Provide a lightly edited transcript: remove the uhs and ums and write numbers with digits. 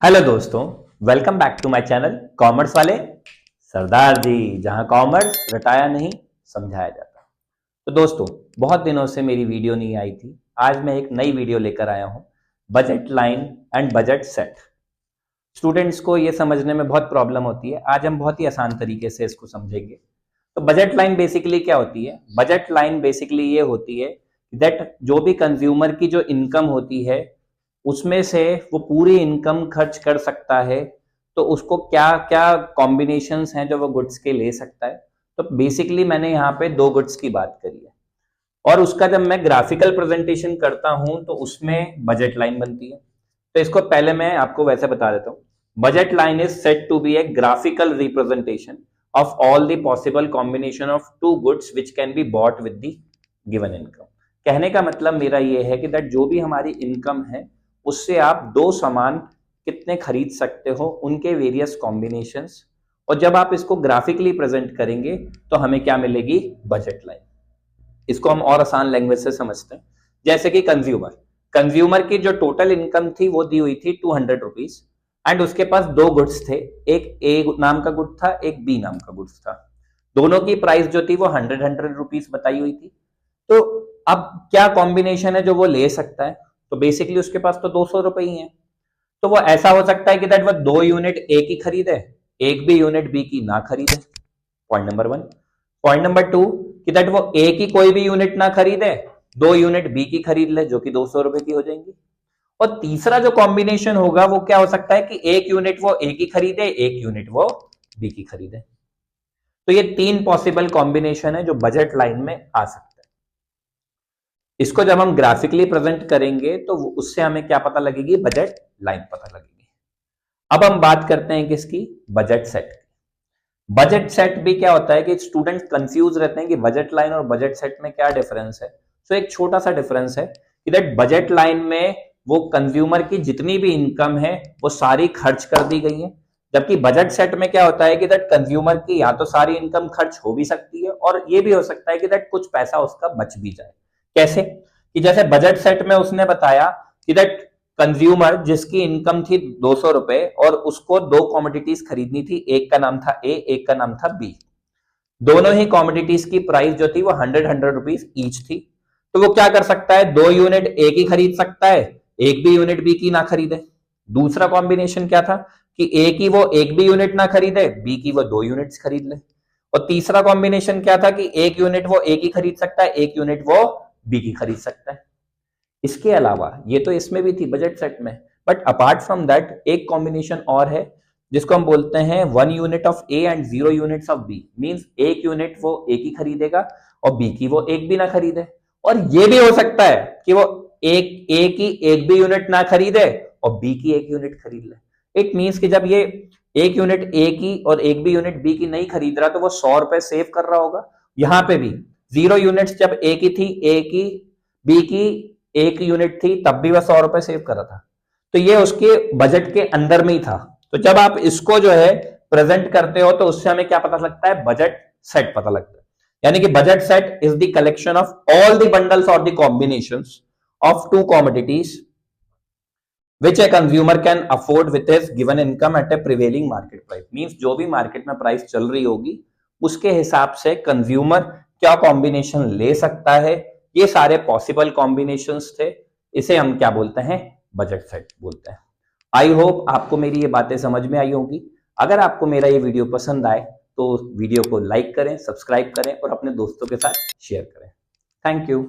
Hello दोस्तों, welcome back to my channel commerce वाले सरदार जी, जहां कॉमर्स रटाया नहीं समझाया जाता। तो दोस्तों, बहुत दिनों से मेरी वीडियो नहीं आई थी। आज मैं एक नई वीडियो लेकर आया हूं, budget line and budget set. Students को ये समझने में बहुत प्रॉब्लम होती है। आज हम बहुत ही आसान तरीके से इसको समझेंगे। तो बजट लाइन बेसिकली क्या होती है? बजट लाइन बेसिकली ये होती है दैट जो भी कंज्यूमर की जो इनकम होती है उसमें से वो पूरी इनकम खर्च कर सकता है, तो उसको क्या क्या कॉम्बिनेशंस हैं जो वो गुड्स के ले सकता है। तो बेसिकली मैंने यहाँ पे दो गुड्स की बात करी है और उसका जब मैं ग्राफिकल प्रेजेंटेशन करता हूं तो उसमें बजट लाइन बनती है। तो इसको पहले मैं आपको वैसे बता देता हूं। Budget line is said to be a graphical representation of all the possible combination of two goods which can be bought with the given income. कहने का मतलब मेरा ये है कि दैट जो भी हमारी इनकम है उससे आप दो सामान कितने खरीद सकते हो, उनके वेरियस कॉम्बिनेशंस, और जब आप इसको ग्राफिकली प्रेजेंट करेंगे तो हमें क्या मिलेगी? Budget line. इसको हम और आसान लैंग्वेज से समझते हैं। जैसे कि कंज्यूमर कंज्यूमर की जो टोटल इनकम थी वो दी हुई थी 200 रुपीज एंड उसके पास दो गुड्स थे, एक ए नाम का गुड था, एक बी नाम का गुड्स था। दोनों की प्राइस जो थी वो 100 रुपीज बताई हुई थी। तो अब क्या कॉम्बिनेशन है जो वो ले सकता है? तो बेसिकली उसके पास तो 200 रुपए ही है। तो वो ऐसा हो सकता है कि दैट वो 2 यूनिट ए की खरीदे, एक भी यूनिट बी की ना खरीदे। Point number 1। पॉइंट नंबर 2 कि दैट वो ए की कोई भी यूनिट ना खरीदे, 2 यूनिट बी की खरीद ले, जो कि 200 रुपए की हो जाएंगी। और तीसरा जो कॉम्बिनेशन होगा वो क्या हो सकता है कि एक यूनिट वो ए की खरीदे, एक यूनिट वो बी की खरीदे। तो ये तीन पॉसिबल कॉम्बिनेशन है जो बजट लाइन में आ सकता है। इसको जब हम ग्राफिकली प्रेजेंट करेंगे तो उससे हमें क्या पता लगेगी? बजट लाइन पता लगेगी। अब हम बात करते हैं किसकी? Budget set. बजट सेट भी क्या होता है कि स्टूडेंट कंफ्यूज रहते हैं कि बजट लाइन और बजट सेट में क्या डिफरेंस है। तो एक छोटा सा डिफरेंस है कि दैट बजट लाइन में वो कंज्यूमर की जितनी भी इनकम है वो सारी खर्च कर दी गई है, जबकि बजट सेट में क्या होता है कि दैट कंज्यूमर की या तो सारी इनकम खर्च हो भी सकती है और ये भी हो सकता है कि दैट कुछ पैसा उसका बच भी जाए। कैसे? कि जैसे बजट सेट में उसने बताया कि दैट कंज्यूमर जिसकी इनकम थी 200 रुपए और उसको दो कॉमोडिटीज खरीदनी थी, एक का नाम था ए, एक का नाम था बी। दोनों ही कॉमोडिटीज की प्राइस जो थी वो 100 रुपीज ईच थी। तो वो क्या कर सकता है? 2 यूनिट ए की खरीद सकता है, एक भी यूनिट बी की ना खरीदे। दूसरा कॉम्बिनेशन क्या था कि ए की वो एक भी यूनिट ना खरीदे, बी की वो 2 यूनिट्स खरीद ले। और तीसरा कॉम्बिनेशन क्या था कि एक यूनिट वो ए की खरीद सकता है, एक यूनिट वो बी की खरीद सकता है। इसके अलावा ये तो इसमें भी थी बजट सेट में, बट अपार्ट फ्रॉम दैट एक कॉम्बिनेशन और है जिसको हम बोलते हैं 1 unit of A and 0 units of B. Means एक यूनिट वो ए की खरीदेगा और बी की वो एक भी ना खरीदे। और ये भी हो सकता है कि वो एक ए की एक भी यूनिट ना खरीदे और बी की एक यूनिट खरीद ले। इट मींस कि जब ये एक यूनिट ए की और एक भी यूनिट बी की नहीं खरीद रहा तो वो 100 रुपए सेव कर रहा होगा। यहां पे भी 0 यूनिट्स जब ए की थी, ए की बी की एक यूनिट थी, तब भी वह 100 रुपए सेव कर रहा था। तो ये उसके बजट के अंदर में ही था। तो जब आप इसको जो है प्रेजेंट करते हो तो उससे हमें क्या पता लगता है? बजट सेट पता लगता है। यानी कि budget set is the collection of all the bundles और the combinations of two commodities which a consumer can afford with his given income at a prevailing market price। Means जो भी market में price चल रही होगी उसके हिसाब से कंज्यूमर क्या कॉम्बिनेशन ले सकता है। ये सारे पॉसिबल कॉम्बिनेशंस थे। इसे हम क्या बोलते हैं? बजट सेट बोलते हैं। आई होप आपको मेरी ये बातें समझ में आई होंगी। अगर आपको मेरा ये वीडियो पसंद आए तो वीडियो को लाइक करें, सब्सक्राइब करें और अपने दोस्तों के साथ शेयर करें। Thank you.